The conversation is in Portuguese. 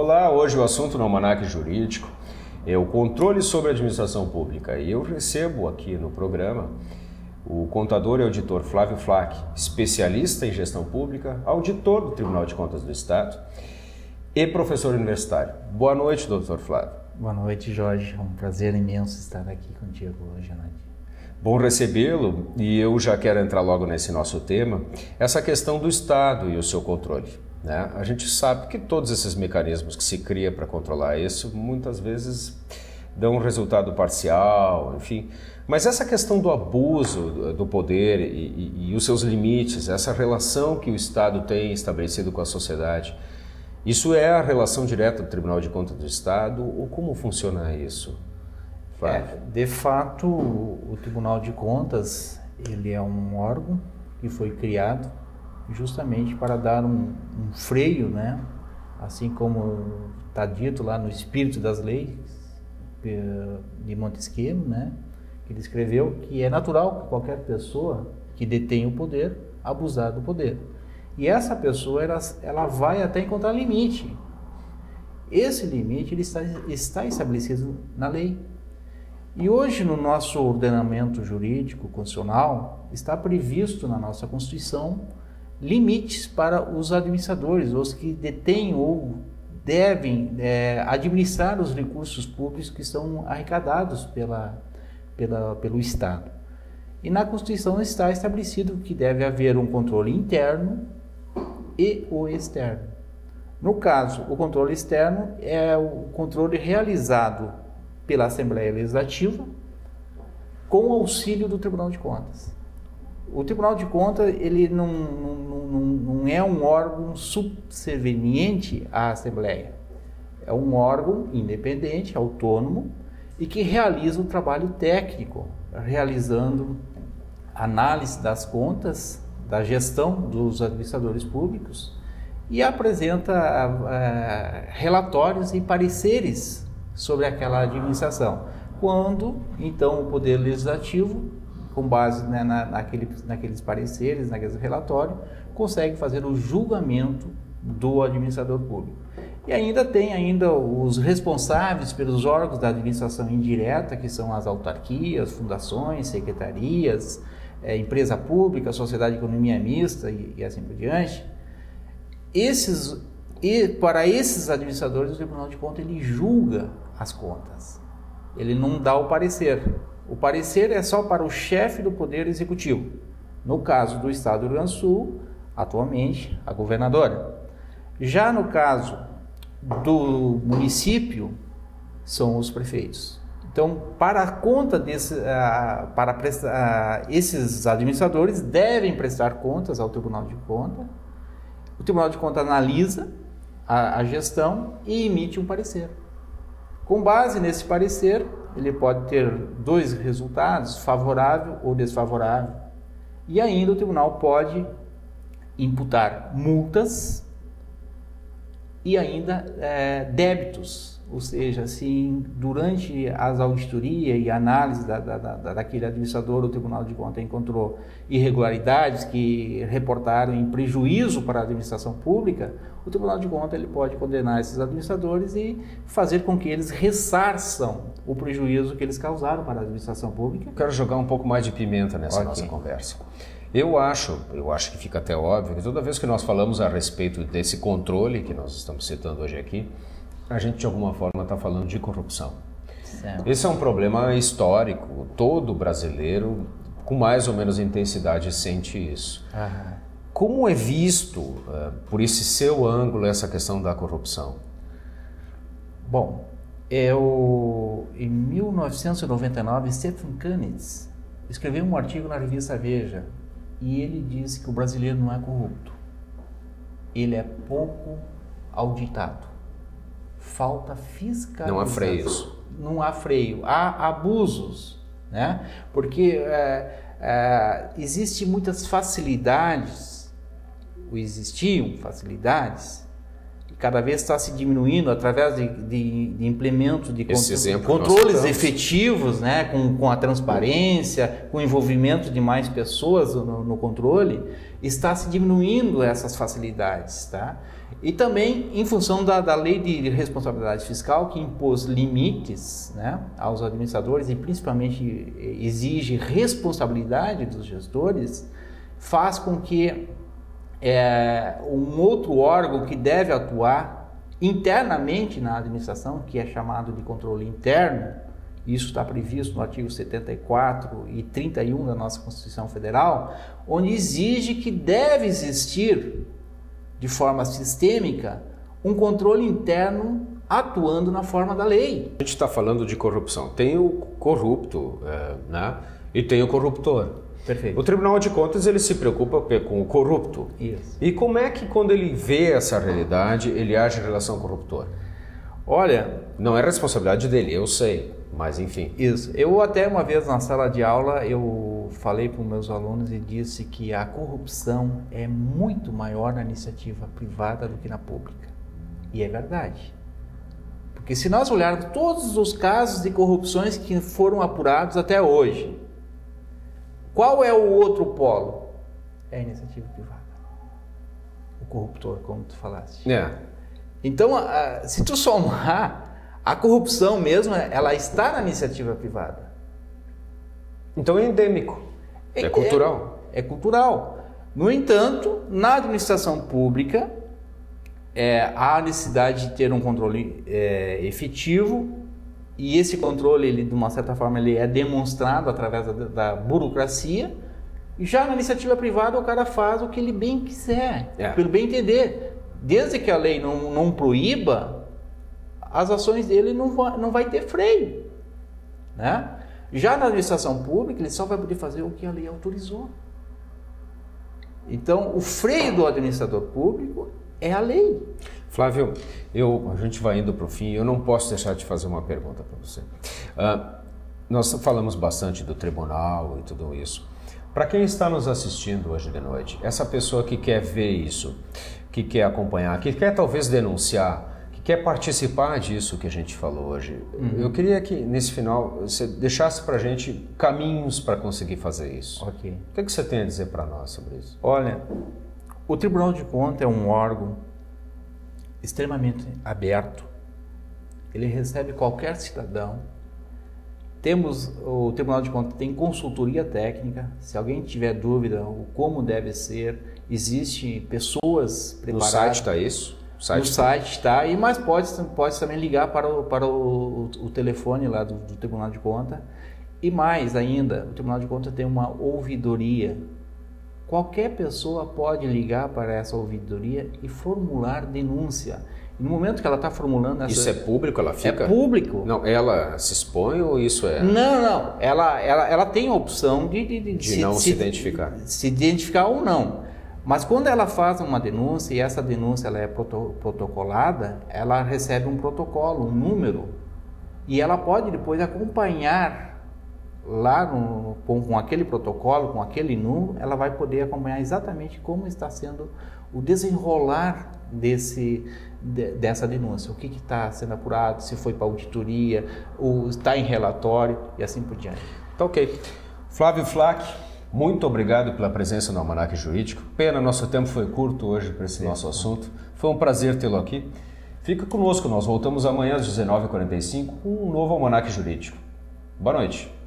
Olá, hoje o assunto no Almanaque Jurídico é o controle sobre a administração pública. E eu recebo aqui no programa o contador e auditor Flávio Flach, especialista em gestão pública, auditor do Tribunal de Contas do Estado e professor universitário. Boa noite, doutor Flávio. Boa noite, Jorge. É um prazer imenso estar aqui contigo hoje à noite. Bom recebê-lo, e eu já quero entrar logo nesse nosso tema, essa questão do Estado e o seu controle. Né? A gente sabe que todos esses mecanismos que se cria para controlar isso, muitas vezes dão um resultado parcial, enfim. Mas essa questão do abuso do poder e os seus limites, essa relação que o Estado tem estabelecido com a sociedade, isso é a relação direta do Tribunal de Contas do Estado, ou como funciona isso? De fato, o Tribunal de Contas, ele é um órgão que foi criado justamente para dar um freio, né? Assim como está dito lá no Espírito das Leis de Montesquieu, né? Que ele escreveu que é natural que qualquer pessoa que detém o poder abusar do poder. E essa pessoa, ela vai até encontrar limite. Esse limite ele está estabelecido na lei. E hoje, no nosso ordenamento jurídico constitucional, está previsto na nossa Constituição limites para os administradores, os que detêm ou devem administrar os recursos públicos que são arrecadados pelo Estado. E na Constituição está estabelecido que deve haver um controle interno e o externo. No caso, o controle externo é o controle realizado pela Assembleia Legislativa com o auxílio do Tribunal de Contas. O Tribunal de Contas ele não é um órgão subserviente à Assembleia. É um órgão independente, autônomo e que realiza um trabalho técnico, realizando análise das contas, da gestão dos administradores públicos e apresenta relatórios e pareceres sobre aquela administração. Quando, então, o Poder Legislativo, com base naqueles pareceres, naqueles relatórios, consegue fazer o julgamento do administrador público. E ainda tem os responsáveis pelos órgãos da administração indireta, que são as autarquias, fundações, secretarias, empresa pública, sociedade de economia mista e assim por diante. Para esses administradores, o Tribunal de Contas ele julga as contas. Ele não dá o parecer. O parecer é só para o chefe do Poder Executivo. No caso do Estado do Rio Grande do Sul, atualmente, a governadora. Já no caso do município, são os prefeitos. Então, para a conta esses administradores devem prestar contas ao Tribunal de Contas. O Tribunal de Contas analisa a gestão e emite um parecer. Com base nesse parecer, ele pode ter dois resultados, favorável ou desfavorável. E ainda o tribunal pode imputar multas e ainda débitos. Ou seja, assim, durante as auditorias e análise daquele administrador, o Tribunal de Contas encontrou irregularidades que reportaram em prejuízo para a administração pública, o Tribunal de Contas ele pode condenar esses administradores e fazer com que eles ressarçam o prejuízo que eles causaram para a administração pública. Eu quero jogar um pouco mais de pimenta nessa nossa conversa. Eu acho que fica até óbvio que toda vez que nós falamos a respeito desse controle que nós estamos citando hoje aqui, a gente de alguma forma está falando de corrupção. Certo. Esse é um problema histórico, todo brasileiro com mais ou menos intensidade sente isso. Aham. Como é visto, por esse seu ângulo, essa questão da corrupção? Bom, em 1999, Stephen Kunitz escreveu um artigo na revista Veja e ele disse que o brasileiro não é corrupto. Ele é pouco auditado. Falta fiscalização. Não há freios. Não há freio. Há abusos, né? Porque existem muitas facilidades, ou existiam facilidades, e cada vez está se diminuindo através de implemento de controles efetivos, né? Com a transparência, com o envolvimento de mais pessoas no controle, está se diminuindo essas facilidades, tá? E também em função da lei de responsabilidade fiscal, que impôs limites, né, aos administradores e principalmente exige responsabilidade dos gestores, faz com que um outro órgão que deve atuar internamente na administração, que é chamado de controle interno, isso está previsto no artigo 74 e 31 da nossa Constituição Federal, onde exige que deve existir de forma sistêmica, um controle interno atuando na forma da lei. A gente está falando de corrupção. Tem o corrupto, né? E tem o corruptor. Perfeito. O Tribunal de Contas ele se preocupa com o corrupto. Isso. E como é que quando ele vê essa realidade, ele age em relação ao corruptor? Olha... Não é responsabilidade dele, eu sei, mas enfim. Isso. Eu até uma vez na sala de aula, eu falei para os meus alunos e disse que a corrupção é muito maior na iniciativa privada do que na pública. E é verdade. Porque se nós olharmos todos os casos de corrupções que foram apurados até hoje, qual é o outro polo? É a iniciativa privada. O corruptor, como tu falaste. Então, se tu somar, a corrupção mesmo, ela está na iniciativa privada. Então é endêmico, é cultural. É cultural. No entanto, na administração pública, há a necessidade de ter um controle efetivo, e esse controle, ele, de uma certa forma, ele é demonstrado através da burocracia. E já na iniciativa privada, o cara faz o que ele bem quiser, pelo bem entender. Desde que a lei não proíba, as ações dele não vai ter freio, né? Já na administração pública, ele só vai poder fazer o que a lei autorizou. Então, o freio do administrador público é a lei. Flávio, a gente vai indo para o fim, eu não posso deixar de fazer uma pergunta para você. Nós falamos bastante do tribunal e tudo isso. Para quem está nos assistindo hoje de noite, essa pessoa que quer ver isso, que quer acompanhar, que quer talvez denunciar, que quer participar disso que a gente falou hoje, eu queria que nesse final você deixasse para a gente caminhos para conseguir fazer isso. Ok. O que você tem a dizer para nós sobre isso? Olha, o Tribunal de Contas é um órgão extremamente aberto. Ele recebe qualquer cidadão. O Tribunal de Contas tem consultoria técnica. Se alguém tiver dúvida o como deve ser, existem pessoas preparadas. No site está isso? No site está, mas pode também ligar para o telefone lá do Tribunal de Contas. E mais ainda, o Tribunal de Contas tem uma ouvidoria. Qualquer pessoa pode ligar para essa ouvidoria e formular denúncia. No momento que ela está formulando essa... Isso é público? Ela fica? É público. Não, ela se expõe ou isso é... Não. Ela tem a opção de não se identificar. Se identificar ou não. Mas quando ela faz uma denúncia e essa denúncia ela é protocolada, ela recebe um protocolo, um número, e ela pode depois acompanhar lá com aquele protocolo, com aquele número, ela vai poder acompanhar exatamente como está sendo o desenrolar dessa denúncia, o que está sendo apurado, se foi para auditoria, ou está em relatório e assim por diante. Tá ok. Flávio Flach, muito obrigado pela presença no Almanaque Jurídico. Pena, nosso tempo foi curto hoje para esse nosso assunto. Foi um prazer tê-lo aqui. Fica conosco, nós voltamos amanhã às 19h45 com um novo Almanaque Jurídico. Boa noite.